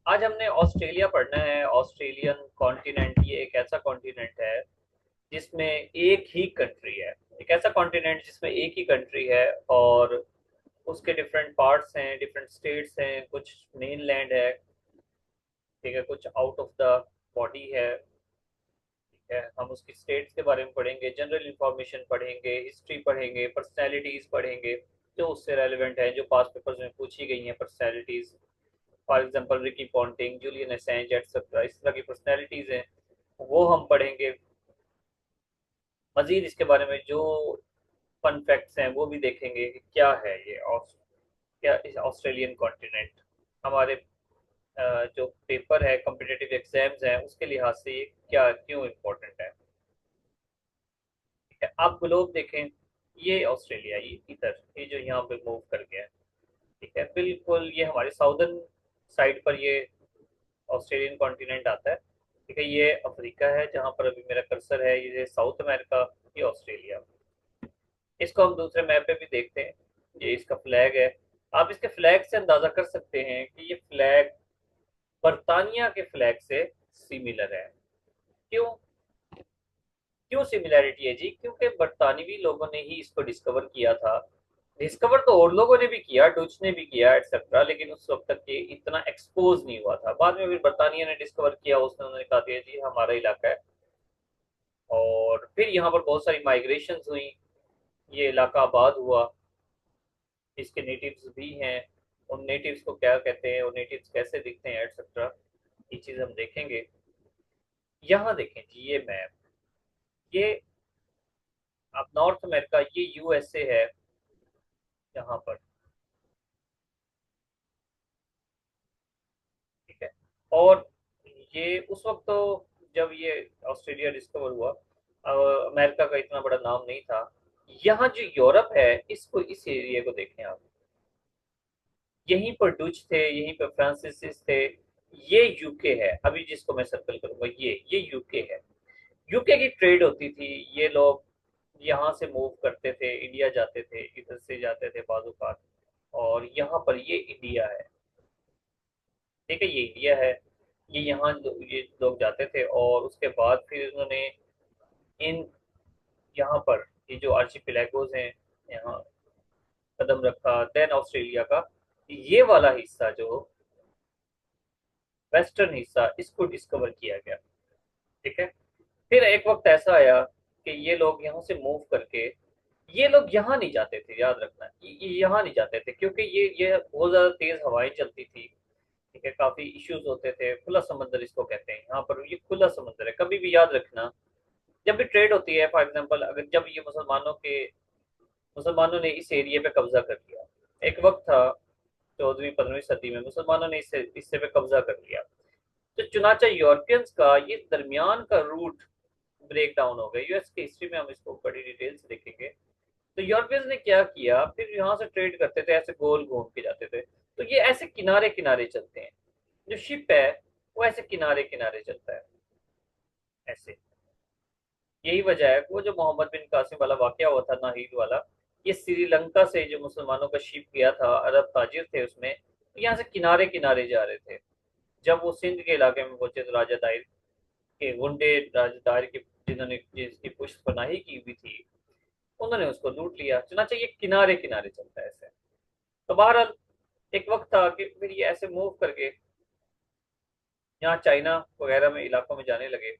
आज हमने ऑस्ट्रेलिया पढ़ना है। ऑस्ट्रेलियन कॉन्टिनेंट ये एक ऐसा कॉन्टिनेंट है जिसमें एक ही कंट्री है। एक ऐसा कॉन्टिनेंट जिसमें एक ही कंट्री है और उसके डिफरेंट पार्ट्स हैं, डिफरेंट स्टेट्स हैं, कुछ मेन लैंड है, ठीक है, कुछ आउट ऑफ द बॉडी है। ठीक है, हम उसकी स्टेट्स के बारे में पढ़ेंगे, जनरल इंफॉर्मेशन पढ़ेंगे, हिस्ट्री पढ़ेंगे, पर्सनैलिटीज पढ़ेंगे जो उससे रेलिवेंट है, जो पास पेपर्स में पूछी गई हैं personalities. For example Ricky Ponting, Julian Assange etcetera, इस तरह की पर्सनैलिटीज हैं, वो हम पढ़ेंगे। मजीद इसके बारे में जो फन फैक्ट्स हैं वो भी देखेंगे कि क्या है ये क्या इस ऑस्ट्रेलियन कॉन्टिनेंट हमारे जो पेपर है, कॉम्पिटिटिव एग्जाम्स हैं, उसके लिहाज से ये क्या क्यों इम्पोर्टेंट है। ठीक है, आप ग्लोब देखें, ये ऑस्ट्रेलिया, ये इधर, ये जो यहाँ पे मूव कर गया है, ठीक है, बिल्कुल ये हमारे साउदर्न साइड पर ये ऑस्ट्रेलियन कॉन्टिनेंट आता है। ठीक है, ये अफ्रीका है जहाँ पर अभी मेरा कर्सर है, ये साउथ अमेरिका, ये ऑस्ट्रेलिया। इसको हम दूसरे मैप पे भी देखते हैं, ये इसका फ्लैग है। आप इसके फ्लैग से अंदाजा कर सकते हैं कि ये फ्लैग बर्तानिया के फ्लैग से सिमिलर है। क्यों? क्यों सिमिलैरिटी है जी? क्योंकि बरतानवी लोगों ने ही इसको डिस्कवर किया था। डिस्कवर तो और लोगों ने भी किया, डच ने भी किया एटसेट्रा, लेकिन उस वक्त तक ये इतना एक्सपोज नहीं हुआ था। बाद में फिर बरतानिया ने डिस्कवर किया, उसने उन्होंने कहा दिया जी हमारा इलाका है, और फिर यहाँ पर बहुत सारी माइग्रेशन हुई, ये इलाका आबाद हुआ, इसके नेटिव्स भी हैं। उन नेटिव्स को क्या कहते हैं, उन नेटिव्स कैसे दिखते हैं एटसेट्रा, ये चीज़ हम देखेंगे। यहाँ देखें जी, ये मैप, ये आप नॉर्थ अमेरिका, ये यूएसए है यहाँ पर। ठीक है, और ये उस वक्त तो जब ये ऑस्ट्रेलिया डिस्कवर हुआ, अमेरिका का इतना बड़ा नाम नहीं था। यहाँ जो यूरोप है, इसको, इस एरिया को देखें आप, यहीं पर डच थे, यहीं पर फ्रांसीसिस थे। ये यूके है, अभी जिसको मैं सर्कल करूंगा, ये यूके है। यूके की ट्रेड होती थी, ये लोग यहाँ से मूव करते थे, इंडिया जाते थे, इधर से जाते थे बाजूकात। और यहाँ पर ये इंडिया है, ठीक है, ये इंडिया है। ये यहाँ ये लोग जाते थे और उसके बाद फिर उन्होंने इन यहाँ पर ये जो आर्चिपेलागोस हैं, यहाँ कदम रखा। देन ऑस्ट्रेलिया का ये वाला हिस्सा, जो वेस्टर्न हिस्सा, इसको डिस्कवर किया गया। ठीक है, फिर एक वक्त ऐसा आया कि ये लोग यहाँ से मूव करके, ये लोग यहाँ नहीं जाते थे, याद रखना, ये यहाँ नहीं जाते थे क्योंकि ये बहुत ज्यादा तेज हवाएं चलती थी। ठीक है, काफी इश्यूज होते थे, खुला समंदर इसको कहते हैं यहाँ पर, ये खुला समंदर है। कभी भी याद रखना, जब भी ट्रेड होती है, फॉर एग्जांपल अगर जब ये मुसलमानों ने इस एरिया पे कब्जा कर लिया, एक वक्त था 14वीं 15वीं सदी में, मुसलमानों ने इस हिस्से पे कब्जा कर लिया, तो चुनाचा यूरोपियंस का ये दरमियान का रूट ब्रेक डाउन हो गया। यूएस की हिस्ट्री में हम इसको बड़ी डिटेल से देखेंगे। तो यूरोपियंस ने क्या किया, फिर यहाँ से ट्रेड करते थे, ऐसे गोल घूम के जाते थे। तो ये ऐसे किनारे किनारे चलते हैं, जो शिप है वो ऐसे किनारे किनारे चलता है, ऐसे। यही वजह है वो जो मोहम्मद बिन कासिम वाला वाकया हुआ था, नाहीद वाला, ये श्रीलंका से जो मुसलमानों का शिप गया था, अरब ताजिर थे उसमें, तो यहाँ से किनारे किनारे जा रहे थे। जब वो सिंध के इलाके में पहुंचे तो राजा दाहिर के गुंडे, राजा दाहिर के जिन्होंने जिसकी पुष्टपनाही की हुई थी, उन्होंने उसको लूट लिया। चुनाचे ये किनारे किनारे चलता है ऐसे। तो बहरहाल एक वक्त था कि फिर ये ऐसे मूव करके यहाँ चाइना वगैरह में इलाकों में जाने लगे।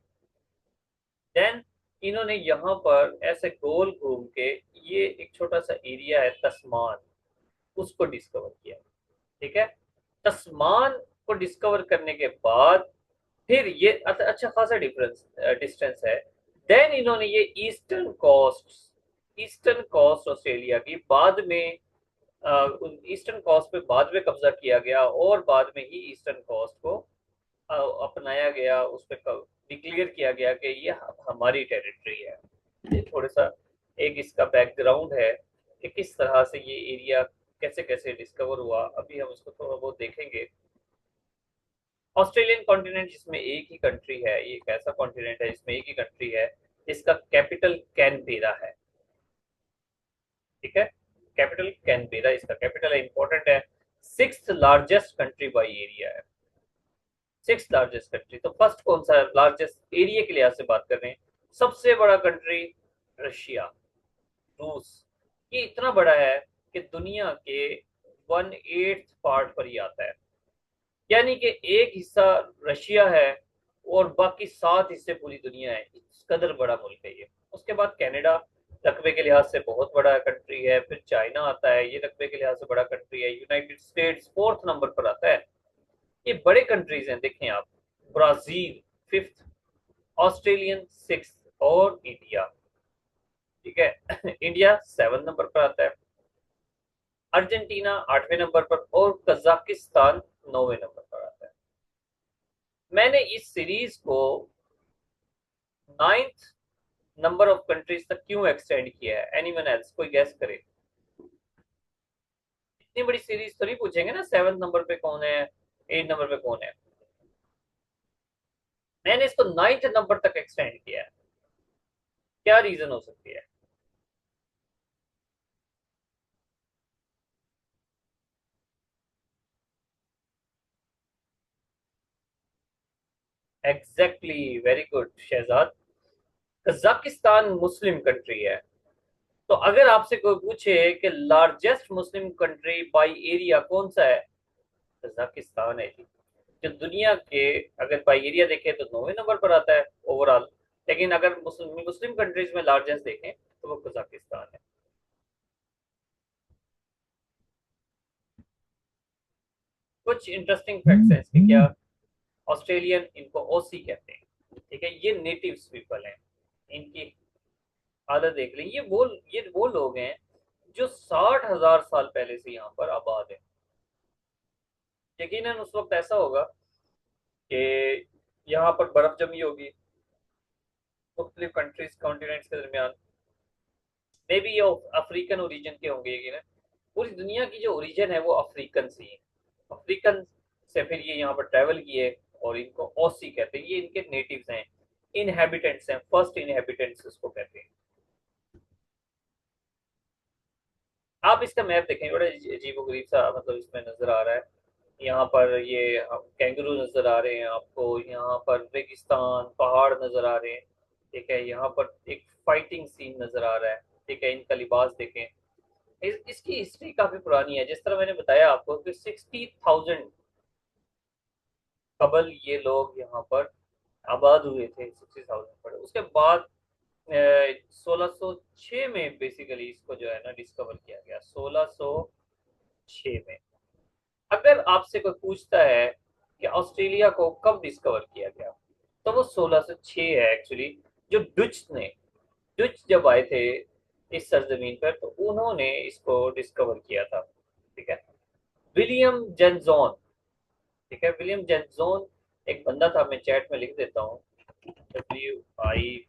देन इन्होंने यहाँ पर ऐसे गोल घूम के, ये एक छोटा सा एरिया है तस्मान, उसको डिस्कवर किया। ठीक है, तस्मान को डिस्कवर करने के बाद फिर ये अच्छा खासा डिस्टेंस है। देन इन्होंने ये ईस्टर्न कोस्ट ऑस्ट्रेलिया की बाद में, ईस्टर्न कोस्ट पे बाद में कब्जा किया गया, और बाद में ही ईस्टर्न कोस्ट को अपनाया गया, उस पर डिक्लेयर किया गया कि ये हमारी टेरिटरी है। ये थोड़ा सा एक इसका बैकग्राउंड है कि किस तरह से ये एरिया कैसे कैसे डिस्कवर हुआ, अभी हम इसको थोड़ा बहुत देखेंगे। ऑस्ट्रेलियन कॉन्टिनेंट जिसमें एक ही कंट्री है, ये एक ऐसा कॉन्टिनेंट है जिसमें एक ही कंट्री है, जिसका कैपिटल कैनबेरा है। ठीक है, कैपिटल कैनबेरा इसका कैपिटल है, इंपॉर्टेंट है। Sixth largest country by area है। Six largest country. तो फर्स्ट कौन सा लार्जेस्ट एरिया के लिहाज से बात कर रहे हैं, सबसे बड़ा कंट्री रशिया, रूस। ये इतना बड़ा है कि दुनिया के 1/8 पार्ट पर ही आता है, यानी कि एक हिस्सा रशिया है और बाकी 7 हिस्से पूरी दुनिया है। इस कदर बड़ा मुल्क है ये। उसके बाद कनाडा रकबे के लिहाज से बहुत बड़ा कंट्री है, फिर चाइना आता है, ये रकबे के लिहाज से बड़ा कंट्री है, यूनाइटेड स्टेट्स फोर्थ नंबर पर आता है। ये बड़े कंट्रीज हैं, देखें आप। ब्राजील फिफ्थ, ऑस्ट्रेलियन सिक्स और इंडिया, ठीक है इंडिया 7 नंबर पर आता है, अर्जेंटीना 8वें नंबर पर और कजाकिस्तान 9वें नंबर पर आता है। मैंने इस सीरीज को 9th नंबर ऑफ कंट्रीज तक क्यों एक्सटेंड किया है, एनीवन एल्स कोई गैस करे। इतनी बड़ी सीरीज तो नहीं पूछेंगे ना 7th नंबर पे कौन है, 8 नंबर पे कौन है। मैंने इसको 9th नंबर तक एक्सटेंड किया है, क्या रीजन हो सकती है। Exactly, very good Shahzad. Kazakhstan Muslim country है। तो अगर आपसे कोई पूछे कि largest Muslim country by area कौन सा है, कजाकिस्तान है जी। जो दुनिया के अगर बाय एरिया देखें तो 9वें नंबर पर आता है ओवरऑल, लेकिन अगर मुस्लिम मुस्लिम कंट्रीज में लार्जेस्ट देखें तो वो कजाकिस्तान है। कुछ इंटरेस्टिंग फैक्ट्स हैं इसके क्या। ऑस्ट्रेलियन, इनको ओसी कहते हैं, ठीक है। ये नेटिव्स पीपल हैं, इनकी आदत देख लें। ये वो लोग हैं जो 60,000 साल पहले से यहाँ पर आबाद है। यकीनन उस वक्त ऐसा होगा कि यहाँ पर बर्फ जमी होगी मुख्तलिफ कंट्रीज कॉन्टिनेंट्स के दरमियान। मे बी ये अफ्रीकन ओरिजिन के होंगे ये ना। पूरी दुनिया की जो ओरिजिन है वो अफ्रीकन से ही है। अफ्रीकन से फिर ये यहाँ पर ट्रैवल किए और इनको ओसी कहते हैं। ये इनके नेटिव्स हैं, इनहेबिटेंट्स हैं, फर्स्ट इनहेबिटेंट्स उसको कहते हैं। आप इसका मैप देखें, बड़ा अजीबोगरीब सा मतलब इसमें नजर आ रहा है। यहाँ पर ये कैंगरू नजर आ रहे हैं आपको, यहाँ पर रेगिस्तान पहाड़ नजर आ रहे हैं, ठीक है। यहाँ पर एक फाइटिंग सीन नजर आ रहा है, ठीक है। इनका लिबास देखें। इसकी हिस्ट्री काफी पुरानी है, जिस तरह मैंने बताया आपको कि 60,000 कबल ये लोग यहाँ पर आबाद हुए थे। 60,000 पर उसके बाद 1606 में बेसिकली इसको जो है ना डिस्कवर किया गया, 1606 में। अगर आपसे कोई पूछता है कि ऑस्ट्रेलिया को कब डिस्कवर किया गया, तो वो 1606 है एक्चुअली। जो डच जब आए थे इस सरजमीन पर तो उन्होंने इसको डिस्कवर किया था, ठीक है। विलियम जेनजोन, ठीक है। विलियम जेनजोन एक बंदा था, मैं चैट में लिख देता हूँ, WILLEUM,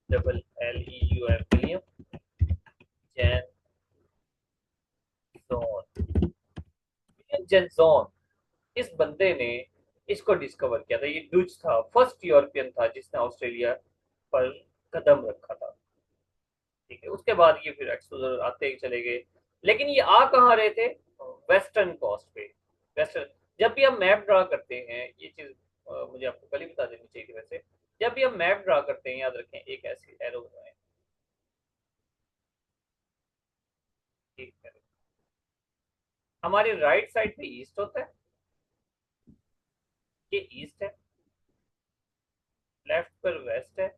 विलियम जेनजोन। विलियम जेनजोन, इस बंदे ने इसको डिस्कवर किया था। ये डच था, फर्स्ट यूरोपियन था जिसने ऑस्ट्रेलिया पर कदम रखा था, ठीक है। उसके बाद ये फिर एक्सपोजर आते ही चले गए। लेकिन ये आ कहाँ रहे थे, वेस्टर्न कोस्ट पे। वेस्टर्न, जब भी हम मैप ड्रा करते हैं ये चीज मुझे आपको कल ही बता देनी चाहिए थी वैसे। जब भी हम मैप ड्रा करते हैं याद रखें एक ऐसी एरो बनाएं, ठीक है। हमारे राइट साइड पे ईस्ट होता है, ये ईस्ट है। लेफ्ट पर वेस्ट है,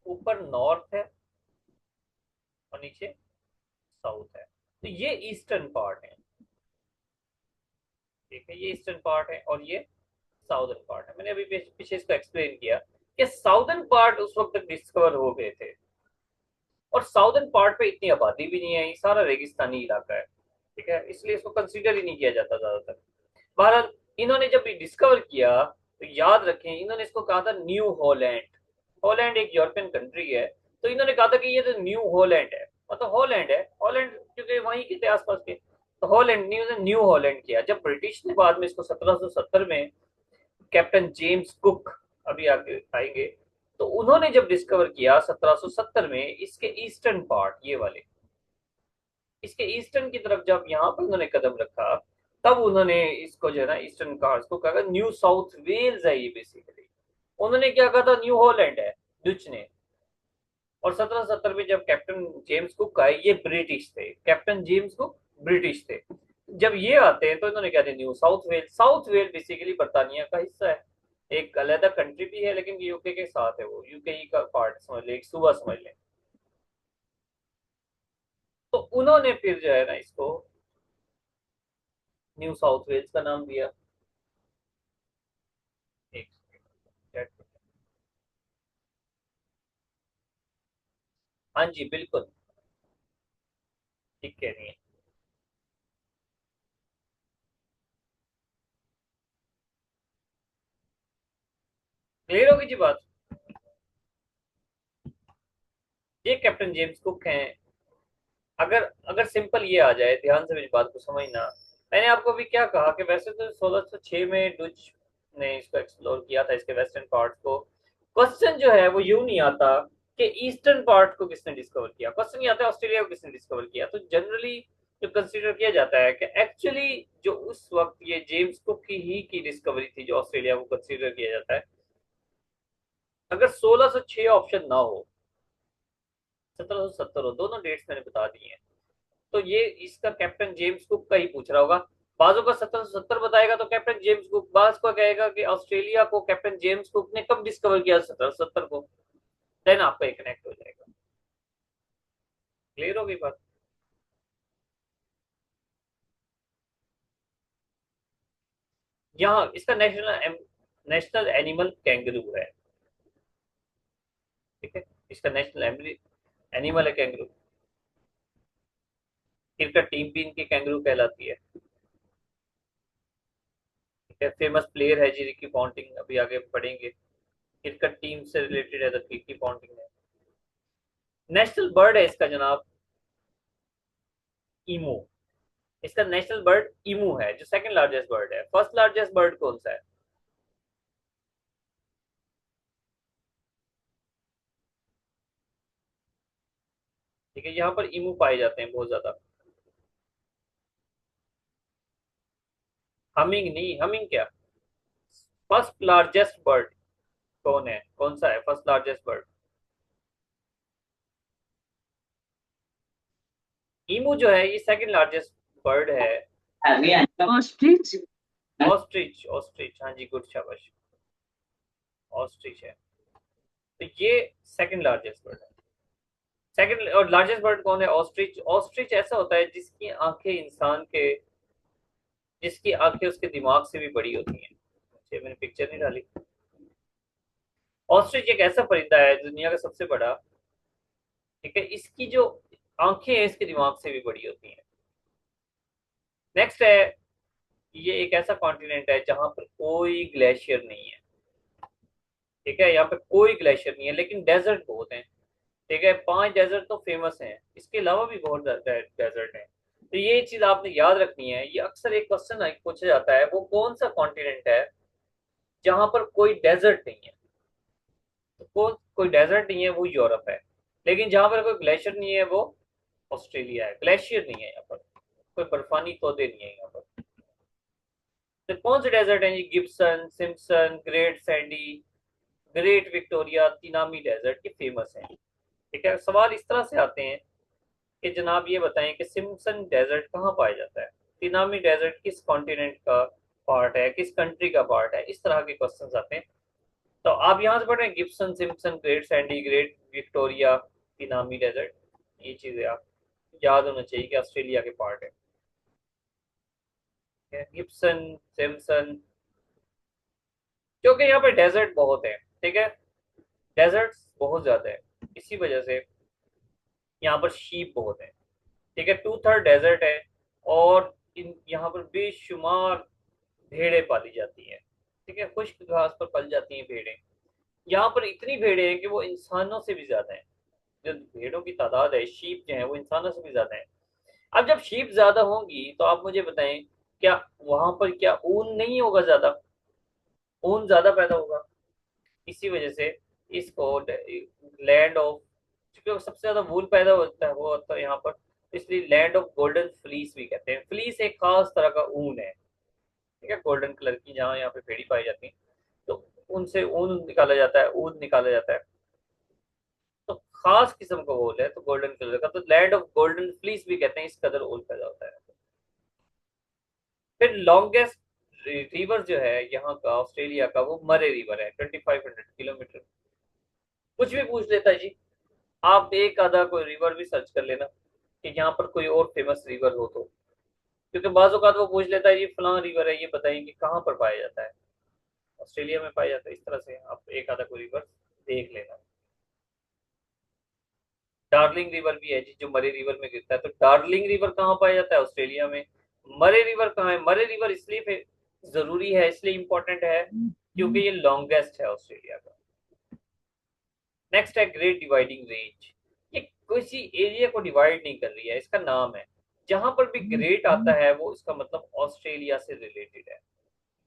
ऊपर नॉर्थ है और नीचे साउथ है। तो ये ईस्टर्न पार्ट है, ठीक है। ये ईस्टर्न पार्ट है और ये साउदर्न पार्ट है। मैंने अभी पीछे इसको एक्सप्लेन किया कि साउदर्न पार्ट उस वक्त तक डिस्कवर हो गए थे और साउदर्न पार्ट पे इतनी आबादी भी नहीं है, ये सारा रेगिस्तानी इलाका है, ठीक है। इसलिए इसको कंसीडर ही नहीं किया जाता ज्यादातर। बहरहाल इन्होंने जब ये डिस्कवर किया तो याद रखें इन्होंने इसको कहा था न्यू हॉलैंड। हॉलैंड एक यूरोपियन कंट्री है, तो इन्होंने कहा था कि ये तो न्यू हॉलैंड है, मतलब हॉलैंड है, हॉलैंड क्योंकि वहीं के थे आसपास के। तो हॉलैंड न्यू हॉलैंड किया। जब ब्रिटिश ने बाद में इसको 1770 में कैप्टन जेम्स कुक, अभी आगे आएंगे, तो उन्होंने जब डिस्कवर किया 1770 में इसके ईस्टर्न पार्ट ये वाले, इसके ईस्टर्न की तरफ जब यहाँ पर उन्होंने कदम रखा तब उन्होंने इसको जो है ना ईस्टर्न कार्ड्स को कहा न्यू साउथ वेल्स है ये बेसिकली। उन्होंने क्या कहा था न्यू हॉलैंड है डच ने। और 1770 में जब कैप्टन जेम्स कुक आए, ये ब्रिटिश थे, कैप्टन जेम्स कुक ब्रिटिश थे। जब ये आते हैं तो इन्होंने क्या दिया New South Wales. South Wales basically बर्तानिया का हिस्सा है, एक अलग कंट्री भी है लेकिन यूके के साथ है, वो यूके ही का पार्ट समझ ले, एक सूबा समझ ले। तो उन्होंने फिर जो है ना इसको न्यू साउथ वेल्स का नाम दिया। एक सेकंड। हाँ जी बिल्कुल, ठीक कह रही है। क्लियर होगी जी बात। ये कैप्टन जेम्स कुक हैं। अगर अगर सिंपल ये आ जाए, ध्यान से मेरी बात को समझना। मैंने आपको भी क्या कहा कि वैसे तो 1606 में डच ने इसको एक्सप्लोर किया था, इसके वेस्टर्न पार्ट को। क्वेश्चन जो है वो यूं नहीं आता कि ईस्टर्न पार्ट को किसने डिस्कवर किया, क्वेश्चन ये आता है ऑस्ट्रेलिया को किसने डिस्कवर किया। तो जनरली जो कंसीडर किया जाता है कि एक्चुअली जो उस वक्त ये जेम्स कुक की डिस्कवरी थी, जो ऑस्ट्रेलिया को कंसीडर किया जाता है। अगर 1606 ऑप्शन ना हो, 1770 हो, दोनों डेट्स मैंने बता दी हैं, तो ये इसका कैप्टन जेम्स कुक का ही पूछ रहा होगा। बाजू का 1770 बताएगा तो कैप्टन जेम्स कुक, बाज को कहेगा कि ऑस्ट्रेलिया को कैप्टन जेम्स कुक ने कब डिस्कवर किया, 1770 को। देन आपका एक कनेक्ट हो जाएगा। क्लियर होगी बात। यहाँ इसका नेशनल नेशनल एनिमल कैंगरू है। ठीक है, इसका नेशनल एनिमल है कैंगरू। क्रिकेट टीम भी इनकी कैंगरू कहलाती है। ठीक है, फेमस प्लेयर है जी रिकी पॉन्टिंग, अभी आगे पढ़ेंगे। क्रिकेट टीम से रिलेटेड है तो रिकी पॉन्टिंग है। नेशनल बर्ड है इसका जनाब ईमू। इसका नेशनल बर्ड ईमू है, जो सेकंड लार्जेस्ट बर्ड है। फर्स्ट लार्जेस्ट बर्ड कौन सा है? ठीक है, यहाँ पर ईमू पाए जाते हैं बहुत ज्यादा। हमिंग नहीं, हमिंग क्या, फर्स्ट लार्जेस्ट बर्ड कौन है, कौन सा है फर्स्ट लार्जेस्ट बर्ड? ईमू जो है ये सेकंड लार्जेस्ट बर्ड है। ऑस्ट्रिच, ऑस्ट्रिच ऑस्ट्रिच, हाँ जी गुड शाबाश, ऑस्ट्रिच है। तो ये सेकंड लार्जेस्ट बर्ड है। सेकंड और लार्जेस्ट बर्ड कौन है? ऑस्ट्रिच। ऑस्ट्रिच ऐसा होता है जिसकी आंखें इंसान के, जिसकी आंखें उसके दिमाग से भी बड़ी होती हैं। अच्छा, मैंने पिक्चर नहीं डाली। ऑस्ट्रिच एक ऐसा परिंदा है दुनिया का सबसे बड़ा। ठीक है, इसकी जो आंखें हैं इसके दिमाग से भी बड़ी होती हैं। नेक्स्ट है, ये एक ऐसा कॉन्टिनेंट है जहां पर कोई ग्लेशियर नहीं है। ठीक है, यहाँ पे कोई ग्लेशियर नहीं है लेकिन डेजर्ट बहुत हैं। ठीक है, 5 डेजर्ट तो फेमस हैं, इसके अलावा भी बहुत डेजर्ट हैं। तो ये चीज आपने याद रखनी है, ये अक्सर एक क्वेश्चन पूछा जाता है, वो कौन सा कॉन्टिनेंट है जहां पर कोई डेजर्ट नहीं है। तो कोई डेजर्ट नहीं है वो यूरोप है, लेकिन जहां पर कोई ग्लेशियर नहीं है वो ऑस्ट्रेलिया है। ग्लेशियर नहीं है यहाँ पर, कोई बर्फानी तोदे नहीं है यहाँ पर। तो कौन से डेजर्ट हैं? ये Gibson, Simpson, Great Sandy, Great Victoria, Tanami desert ये फेमस हैं। ठीक है, सवाल इस तरह से आते हैं कि जनाब ये बताएं कि सिम्पसन डेजर्ट कहाँ पाया जाता है, तिनामी डेजर्ट किस कॉन्टिनेंट का पार्ट है, किस कंट्री का पार्ट है, इस तरह के क्वेश्चन आते हैं। तो आप यहाँ से पढ़ रहे हैं Gibson, Simpson, Great Sandy, Great Victoria, Tanami desert, ये चीजें आप याद होना चाहिए कि ऑस्ट्रेलिया के पार्ट है। गिब्सन, सिम्पसन, क्योंकि यहाँ पे डेजर्ट बहुत है। ठीक है, डेजर्ट बहुत ज्यादा है, इसी वजह से यहाँ पर शीप बहुत है। ठीक है, 2/3 डेजर्ट है। और इन यहाँ पर बेशुमार भेड़ें पाली जाती हैं। ठीक है, खुश्क घास पर पल जाती हैं भेड़ें। यहाँ पर इतनी भेड़ें हैं कि वो इंसानों से भी ज्यादा है। जो भेड़ों की तादाद है, शीप जो है वो इंसानों से भी ज्यादा है। अब जब शीप ज्यादा होंगी तो आप मुझे बताएं, क्या वहां पर क्या ऊन नहीं होगा ज्यादा? ऊन ज्यादा पैदा होगा। इसी वजह से इसको लैंड ऑफ, क्योंकि सबसे ज्यादा वूल पैदा होता है वो होता है यहाँ पर इसलिए लैंड ऑफ गोल्डन फ्लीस भी कहते हैं। फ्लीस एक खास तरह का ऊन है, ठीक है, गोल्डन कलर की, जहाँ यहाँ पे भेड़ी पाई जाती है, तो उनसे ऊन निकाला जाता है, ऊन निकाला जाता है, तो खास किस्म का वूल है, तो गोल्डन कलर का, तो लैंड ऑफ गोल्डन फ्लीस भी कहते हैं, इस कदर ऊन पैदा होता है। फिर लॉन्गेस्ट रिवर जो है यहाँ का, ऑस्ट्रेलिया का, वो मरे रिवर है, 2500 किलोमीटर। कुछ भी पूछ लेता है जी, आप एक आधा कोई रिवर भी सर्च कर लेना कि यहाँ पर कोई और फेमस रिवर हो तो, क्योंकि बाजू का वो पूछ लेता है जी फलां रिवर है, ये बताइए कि कहाँ पर पाया जाता है। ऑस्ट्रेलिया में पाया जाता है। इस तरह से आप एक आधा कोई रिवर देख लेना। डार्लिंग रिवर भी है जी, जो मरे रिवर में गिरता है। तो डार्लिंग रिवर कहाँ पाया जाता है? ऑस्ट्रेलिया में। मरे रिवर कहाँ है? मरे रिवर इसलिए जरूरी है, इसलिए इंपॉर्टेंट है क्योंकि ये लॉन्गेस्ट है ऑस्ट्रेलिया का। नेक्स्ट है ग्रेट डिवाइडिंग रेंज। ये किसी एरिया को डिवाइड नहीं कर रही है, इसका नाम है। जहां पर भी ग्रेट आता है वो इसका मतलब ऑस्ट्रेलिया से रिलेटेड है,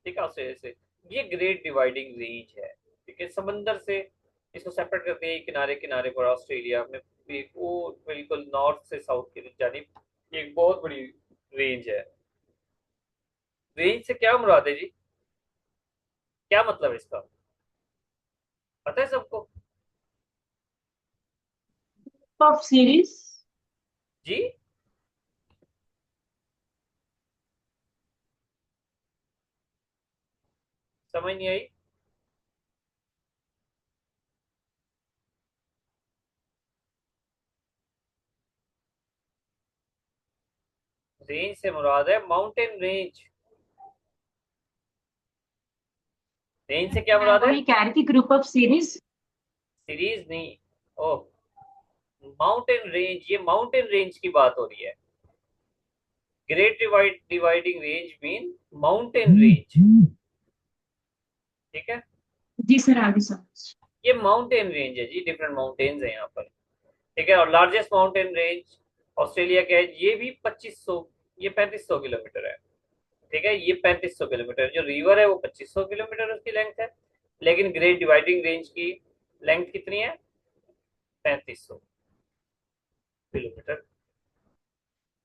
ठीक है, ऑस्ट्रेलिया से। ये ग्रेट डिवाइडिंग रेंज है, ठीक है, समंदर से इसको सेपरेट करते हैं किनारे किनारे पर ऑस्ट्रेलिया में भी, वो बिल्कुल नॉर्थ से साउथ की जानिब। ये एक बहुत बड़ी रेंज है। रेंज से क्या मुराद है जी? क्या मतलब है इसका, पता है सबको? Of series. जी, समझ नहीं आई। रेंज से मुराद है माउंटेन रेंज। रेंज से क्या मैं मुराद है? वही कह रही थी, ग्रुप ऑफ सीरीज। सीरीज नहीं। ओह, माउंटेन रेंज, ये माउंटेन रेंज की बात हो रही है। Great dividing range mean mountain range, ठीक है। जी सर, आगे समझ। ये माउंटेन रेंज है जी, डिफरेंट माउंटेन्स है यहाँ पर, ठीक है। और लार्जेस्ट माउंटेन रेंज ऑस्ट्रेलिया का है, ये भी 2500, ये 3500 किलोमीटर है, ठीक है। ये 3500 किलोमीटर, जो रिवर है वो 2500 किलोमीटर उसकी लेंथ है, लेकिन ग्रेट डिवाइडिंग रेंज की लेंथ कितनी है? 3500 किलोमीटर।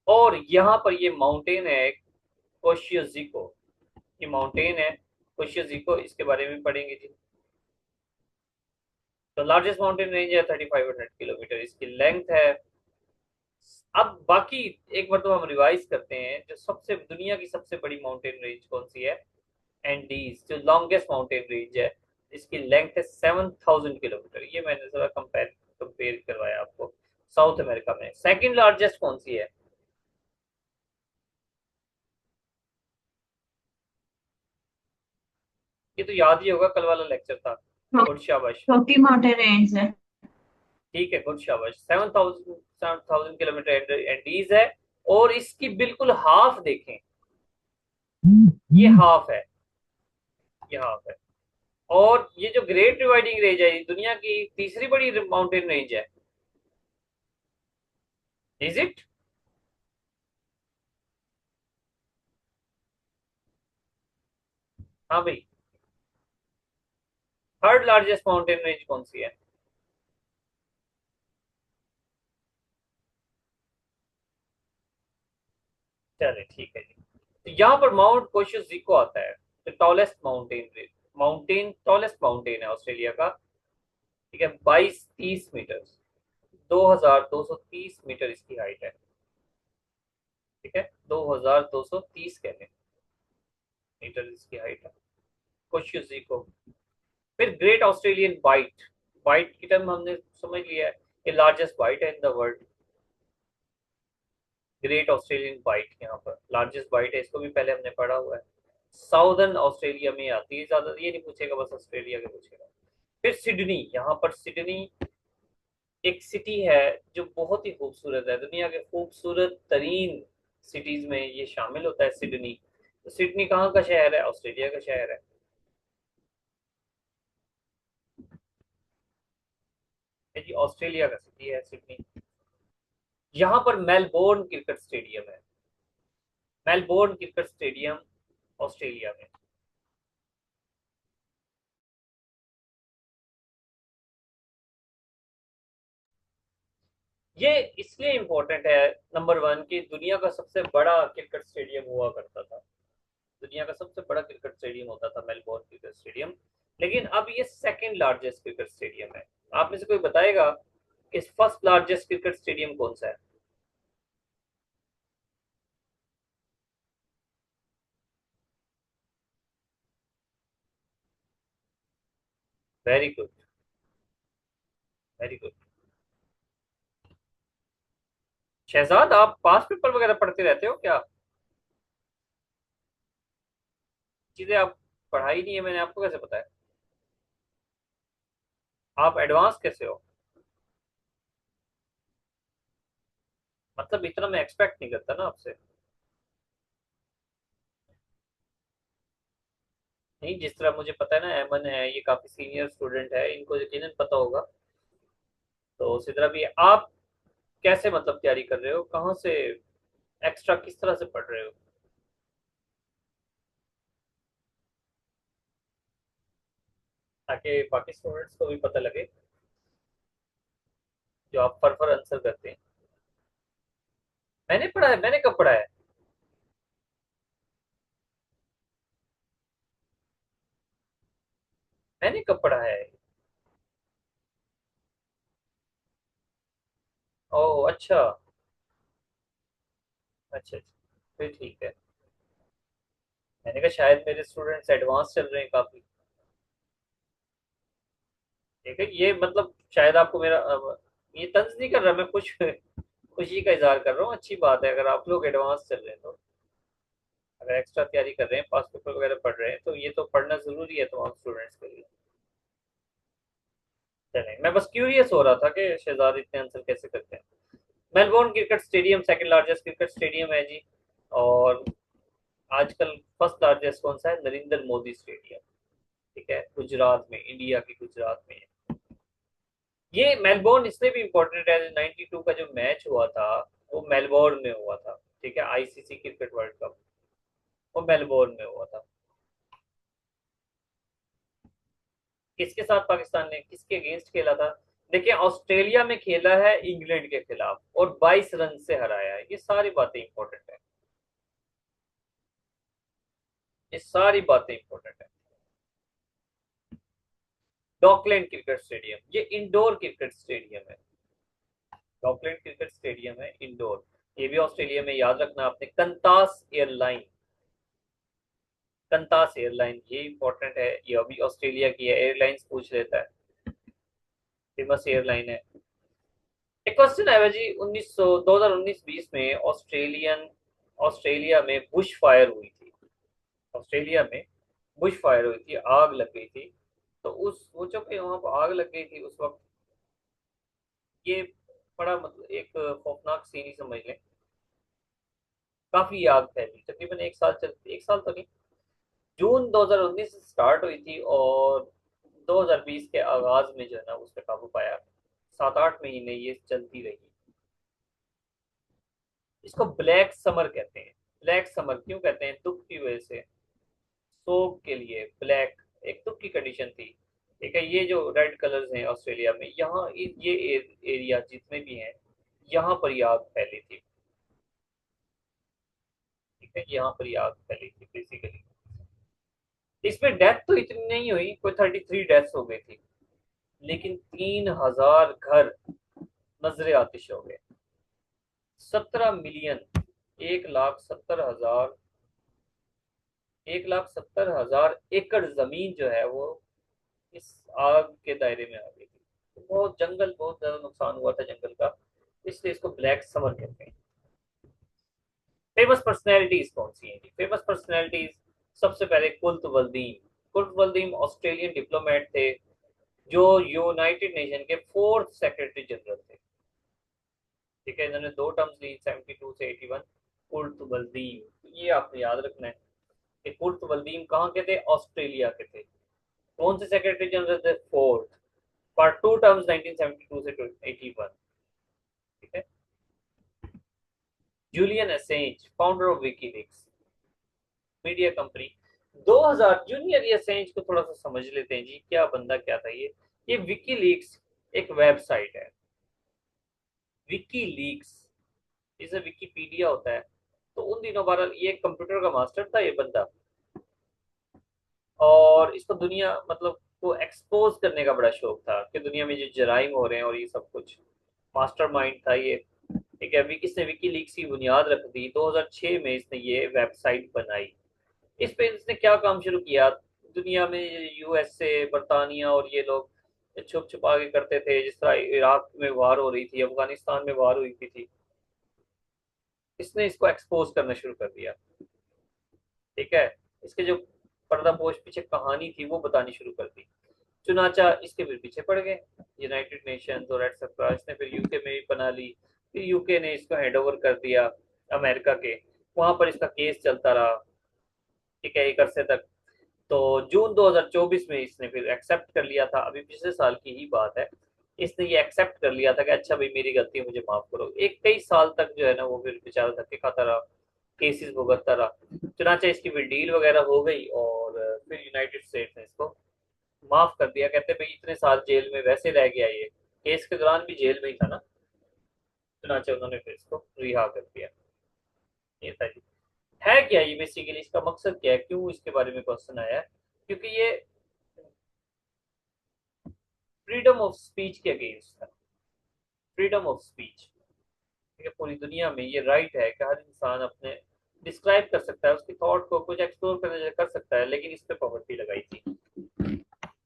और यहाँ पर ये माउंटेन है कोशियोजिको, ये माउंटेन है कोशियोजिको, इसके बारे में पढ़ेंगे जी। तो लार्जेस्ट माउंटेन रेंज है 3500 किलोमीटर, इसकी लेंथ है। अब बाकी एक बार तो हम रिवाइज करते हैं, जो सबसे दुनिया की सबसे बड़ी माउंटेन रेंज कौन सी है? एंडीज, जो लॉन्गेस्ट माउंटेन रेंज है, इसकी लेंथ है 7000 किलोमीटर। ये मैंने थोड़ा कंपेयर करवाया आपको। साउथ अमेरिका में सेकंड लार्जेस्ट कौन सी है? ये तो याद ही होगा, कल वाला लेक्चर था। गुड शाबाश। छोटी माउंटेन रेंज है। ठीक है, गुड शाबाश। 7000 किलोमीटर एंडीज है। और इसकी बिल्कुल हाफ देखें, ये हाफ है, ये हाफ है। और ये जो ग्रेट डिवाइडिंग रेंज है, ये दुनिया की तीसरी बड़ी माउंटेन रेंज है। Is it? हाँ भाई। थर्ड लार्जेस्ट माउंटेन रेंज कौन सी है? चले ठीक है जी। तो यहाँ पर माउंट कोशुजिको आता है, तो tallest mountain range, tallest mountain है ऑस्ट्रेलिया का, ठीक है। 2230 मीटर, 2230 मीटर इसकी हाइट है, ठीक है। 2230 कहते हैं मीटर इसकी हाइट है, कोशियोजिको। फिर ग्रेट ऑस्ट्रेलियन वाइट, वाइट की टर्म हमने समझ लिया है, ये लार्जेस्ट वाइट है in the world. Great Australian white यहाँ पर लार्जेस्ट वाइट है, इसको भी पहले हमने पढ़ा हुआ है। साउदर्न ऑस्ट्रेलिया में आती है ज्यादा, ये नहीं पूछेगा, बस ऑस्ट्रेलिया का पूछेगा। फिर सिडनी, यहाँ पर सिडनी एक सिटी है जो बहुत ही खूबसूरत है, दुनिया के खूबसूरत तरीन सिटीज में ये शामिल होता है सिडनी। तो सिडनी कहाँ का शहर है? ऑस्ट्रेलिया का शहर है, ये जी ऑस्ट्रेलिया का सिटी है सिडनी। यहाँ पर मेलबोर्न क्रिकेट स्टेडियम है, मेलबोर्न क्रिकेट स्टेडियम ऑस्ट्रेलिया में। ये इसलिए इम्पोर्टेंट है, नंबर वन, कि दुनिया का सबसे बड़ा क्रिकेट स्टेडियम हुआ करता था। दुनिया का सबसे बड़ा क्रिकेट स्टेडियम होता था मेलबोर्न क्रिकेट स्टेडियम। लेकिन अब ये सेकंड लार्जेस्ट क्रिकेट स्टेडियम है। आप में से कोई बताएगा कि फर्स्ट लार्जेस्ट क्रिकेट स्टेडियम कौन सा है? Very good, very good. Shahzad, आप पास पेपर वगैरह पढ़ते रहते हो क्या? चीजें आप पढ़ाई नहीं है, मैंने आपको कैसे पता है? आप एडवांस कैसे हो? मतलब इतना मैं एक्सपेक्ट नहीं करता ना आपसे। नहीं, जिस तरह मुझे पता है ना, एमन है, ये काफी सीनियर स्टूडेंट है, इनको यकीनन पता होगा। तो उसी तरह भी आप कैसे मतलब तैयारी कर रहे हो, कहाँ से, एक्स्ट्रा किस तरह से पढ़ रहे हो, ताकि बाकी स्टूडेंट्स को भी पता लगे जो आप फर आंसर करते हैं। मैंने पढ़ा है? मैंने कब पढ़ा है? मैंने कब पढ़ा है? ओह अच्छा। अच्छा अच्छा, फिर ठीक है। मैंने कहा शायद मेरे स्टूडेंट्स एडवांस चल रहे हैं काफी। ठीक है, ये मतलब शायद आपको मेरा ये तंज नहीं कर रहा मैं, कुछ खुशी का इजहार कर रहा हूँ। अच्छी बात है अगर आप लोग एडवांस चल रहे हैं तो। अगर एक्स्ट्रा तैयारी कर रहे हैं, पास पेपर वगैरह पढ़ रहे हैं, तो ये तो पढ़ना जरूरी है तमाम स्टूडेंट्स के लिए। चलें, मैं बस क्यूरियस हो रहा था कि शहजाद इतने आंसर कैसे करते हैं। Melbourne cricket stadium second largest cricket stadium है जी। और आजकल फर्स्ट लार्जेस्ट कौन सा है? नरेंद्र मोदी स्टेडियम। ठीक है, गुजरात में, इंडिया के गुजरात में है। ये मेलबोर्न इसलिए भी इम्पोर्टेंट है, 92 का जो मैच हुआ था वो मेलबोर्न में हुआ था। ठीक है, आईसीसी क्रिकेट वर्ल्ड कप वो मेलबोर्न में हुआ था। किसके साथ पाकिस्तान ने, किसके अगेंस्ट खेला था? देखिए, ऑस्ट्रेलिया में खेला है इंग्लैंड के खिलाफ और 22 रन से हराया है। ये सारी बातें इंपॉर्टेंट है, ये सारी बातें इंपॉर्टेंट है। डॉकलैंड क्रिकेट स्टेडियम, ये इंडोर क्रिकेट स्टेडियम है। डॉकलैंड क्रिकेट स्टेडियम है इंडोर। ये भी ऑस्ट्रेलिया में, याद रखना आपने। कंतास एयरलाइन, कंतास एयरलाइन, ये इंपॉर्टेंट है, ये अभी ऑस्ट्रेलिया की है। एयरलाइंस पूछ लेता है, फेमस एयरलाइन है। एक क्वेश्चन है जी, 1900 2019-20 में ऑस्ट्रेलिया में बुश फायर हुई थी। ऑस्ट्रेलिया में बुश फायर हुई थी, आग लग गई थी। तो उस वो जब वहां पर आग लग गई थी उस वक्त, ये बड़ा मतलब एक खौफनाक सीन ही समझ लें। काफी आग फैली, तकरीबन एक साल चलती, एक साल तो नहीं, जून 2019 से स्टार्ट हुई थी और 2020 के आगाज में जो है ना उस पर काबू पाया। 7-8 महीने ये चलती रही। इसको ब्लैक समर कहते हैं। ब्लैक समर क्यों कहते हैं? दुख की वजह से, सोग के लिए ब्लैक एक दुख की कंडीशन थी। ठीक है, ये जो रेड कलर्स हैं ऑस्ट्रेलिया में, यहाँ ये एरिया जितने भी हैं, यहाँ पर ये आग फैली थी। ठीक है, यहाँ पर ये आग फैली थी बेसिकली। इसमें डेथ तो इतनी नहीं हुई, कोई 33 डेथ्स हो गई थी। लेकिन 3000 घर नजरे आतिश हो गए। 17 मिलियन, 1,70,000, 1,70,000 एकड़ जमीन जो है वो इस आग के दायरे में आ गई थी। तो बहुत जंगल, बहुत ज्यादा नुकसान हुआ था जंगल का, इसलिए इसको ब्लैक समर कहते हैं। फेमस पर्सनैलिटीज कौन सी हैं? फेमस पर्सनैलिटीज, सबसे पहले कुल्त वल्दीन। कुल्त वल्दीन ऑस्ट्रेलियन डिप्लोमेट थे जो यूनाइटेड नेशन के 4th सेक्रेटरी जनरल थे। ठीक है, इन्होंने 2 टर्म्स ली, 72 से 81। कुल्त वल्दीन, ये आपको याद रखना है कि कुल्त वल्दीन कहाँ के थे? ऑस्ट्रेलिया के थे। कौन से सेक्रेटरी जनरल थे? 4th, फॉर 2 टर्म्स, 1972 से 81। ठीक है। Julian Assange, founder of WikiLeaks, media company. 2000, junior Assange को थोड़ा सा समझ लेते हैं जी, क्या बंदा क्या था ये। विकीलीक्स एक वेबसाइट है। विकी लीक्स, जिसे विकीपीडिया होता है। तो उन दिनों बहरहाल ये कंप्यूटर का मास्टर था ये बंदा, और इसको दुनिया मतलब को एक्सपोज करने का बड़ा शौक था कि दुनिया में जो जराइम हो रहे हैं और ये सब कुछ, मास्टरमाइंड था ये। ठीक है, विकी ने विकीलीक्स की बुनियाद रख दी 2006 में, इसने ये वेबसाइट बनाई। इस पे इसने क्या काम शुरू किया, दुनिया में यूएसए, बरतानिया और ये लोग छुप छुपा के करते थे, जिस तरह इराक में वार हो रही थी, अफगानिस्तान में वार हुई थी, इसने इसको एक्सपोज करना शुरू कर दिया। ठीक है, इसके जो पर्दापोश पीछे कहानी थी वो बतानी शुरू कर दी। चुनाचा इसके फिर पीछे पड़ गए यूनाइटेड नेशंस और एटसेट्रा, इसने फिर यूके में भी बना ली, फिर यूके ने इसको हैंड ओवर कर दिया अमेरिका के, वहां पर इसका केस चलता रहा। ठीक है, एक अरसे तक। तो जून 2024 में इसने फिर एक्सेप्ट कर लिया था, अभी पिछले साल की ही बात है, इसने ये एक्सेप्ट कर लिया था कि अच्छा भाई मेरी गलती है, मुझे माफ करो। एक कई साल तक जो है ना वो फिर बेचारा धक्के खाता रहा, केसेस भुगतता रहा। चुनाचे इसकी फिर डील वगैरह हो गई और फिर यूनाइटेड स्टेट्स ने इसको माफ कर दिया। कहते भाई इतने साल जेल में वैसे रह गया, ये केस के दौरान भी जेल में ही था ना, चुनाचे उन्होंने फिर इसको रिहा कर दिया। ये था जी। है क्या ये बेसिकली, इसका मकसद क्या है, क्यों इसके बारे में क्वेश्चन आया है, क्योंकि ये फ्रीडम ऑफ स्पीच के अगेंस्ट था। फ्रीडम ऑफ स्पीच, ठीक है, पूरी दुनिया में ये राइट है कि हर इंसान अपने डिस्क्राइब कर सकता है, उसकी थॉट को कुछ एक्सप्लोर करने कर सकता है, लेकिन इस पे पाबंदी लगाई थी।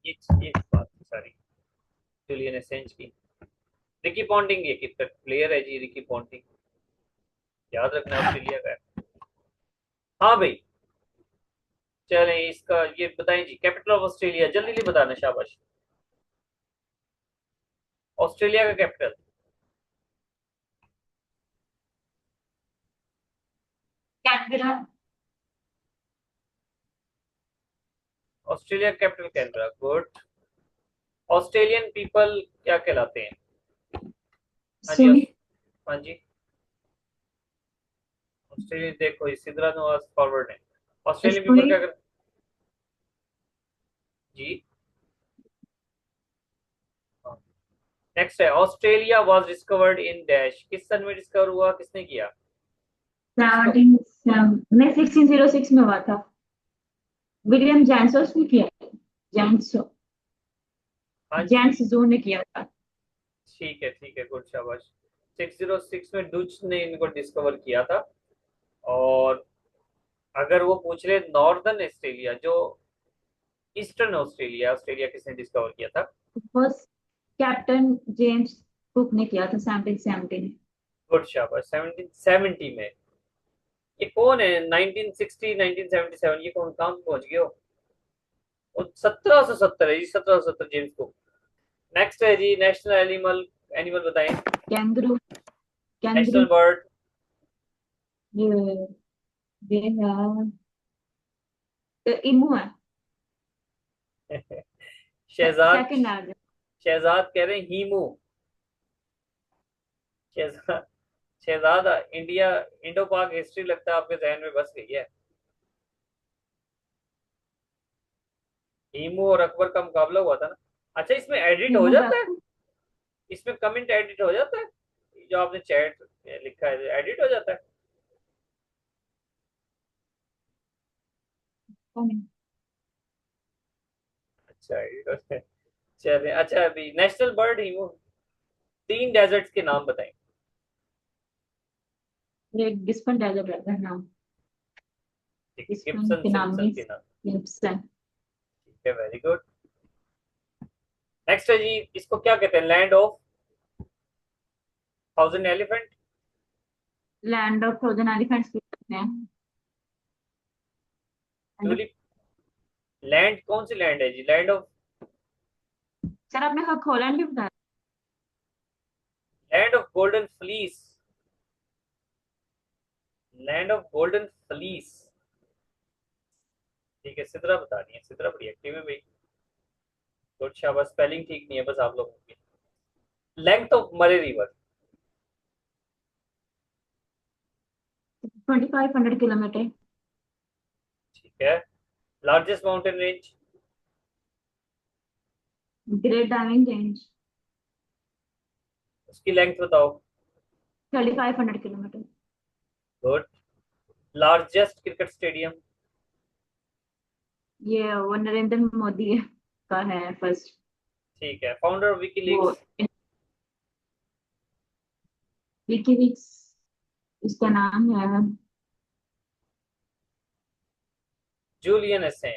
ये बात थी सारी जूलियन असेंज की। रिकी पॉन्टिंग ये क्रिकेट प्लेयर है जी, रिकी पॉन्टिंग, याद रखना ऑस्ट्रेलिया का है। हाँ भाई, चलें इसका ये बताएं जी, कैपिटल ऑफ ऑस्ट्रेलिया, जल्दी जल्दी बताना, शाबाश। ऑस्ट्रेलिया का capital, Canberra. Australia capital Canberra, good. Australian people क्या कहलाते हैं? हाँ जी सुनी। हाँ जी, ऑस्ट्रेलियन देखो ये सिद्रा नवाज फॉरवर्ड है। ऑस्ट्रेलियन पीपल सुनी। क्या कर, जी नेक्स्ट है, Australia was discovered in dash, किस सन में डिस्कवर हुआ, किसने किया इसको? 1606 में हुआ था। विलियम जैनसोस ने किया। जैनसो हाँ जी, जैन्स जो ने किया था। ठीक है, गुड, शाबाश। 606 में डुच ने इनको डिस्कवर किया था। और अगर वो पूछ ले नॉर्दर्न ऑस्ट्रेलिया, जो ईस्टर्न ऑस्ट्रेलिया, ऑस्ट्रेलिया किसने डिस्कवर किया था? फर्स्ट कैप्टन जेम्स कुक ने किया था 1770 में। गुड, शाबाश, 1770 में। ये कौन है 1960 1977, ये कौन कहाँ पहुंच गया हो? वो 1770 है जी, 1770 जेम्स कुक। नेक्स्ट है जी, नेशनल एनिमल, एनिमल बताएं। कैंगरू। कैंगरू। National bird. ये ये है इमू है। Shahzad, second largest. शहजाद कह रहे हैं हीमू। शहजाद, शहजादा इंडिया, इंडो पाक हिस्ट्री लगता है आपके जहन में बस गई है। हीमू और अकबर का मुकाबला हुआ था ना। अच्छा, इसमें एडिट हो इमू जाता है, बैकू। इसमें कमेंट एडिट हो जाता है, जो आपने चैट लिखा है एडिट हो जाता है? अच्छा, एडिट हो जाता है। चलिए, अच्छा अभी नेशनल बर्ड हीमू, तीन डेजर्ट्स के नाम बताएं। ये गिस्पन डेजर्ट रहता है नाम। ठीक है, गिस्पन गिब्सन के नाम सिम्पसन में। के नाम। गिब्सन। ठीक है, वेरी गुड। नेक्स्ट है जी, इसको क्या कहते हैं, land of thousand elephant? Land of thousand elephants भी कहते हैं। And टूलिप, लैंड कौन सी लैंड है जी, लैंड ऑफ, सर आपने हॉलैंड भी बताया। Land of golden fleece, land of golden fleece. ठीक है, सिद्रा बता रही है, सिद्रा बड़ी एक्टिव है भाई। गुड, शाबाश, स्पेलिंग ठीक नहीं है बस आप लोगों की। लेंथ ऑफ मरे रिवर? 2500 किलोमीटर। ठीक है। Largest mountain range? Great diving range. उसकी लेंथ बताओ। 3500 kilometre. Good. Largest cricket stadium. ये वो नरेंद्र मोदी का है फर्स्ट। ठीक है। फाउंडर ऑफ वो विकीलीक्स। विकीलीक्स, उसका नाम है जूलियन असेंज।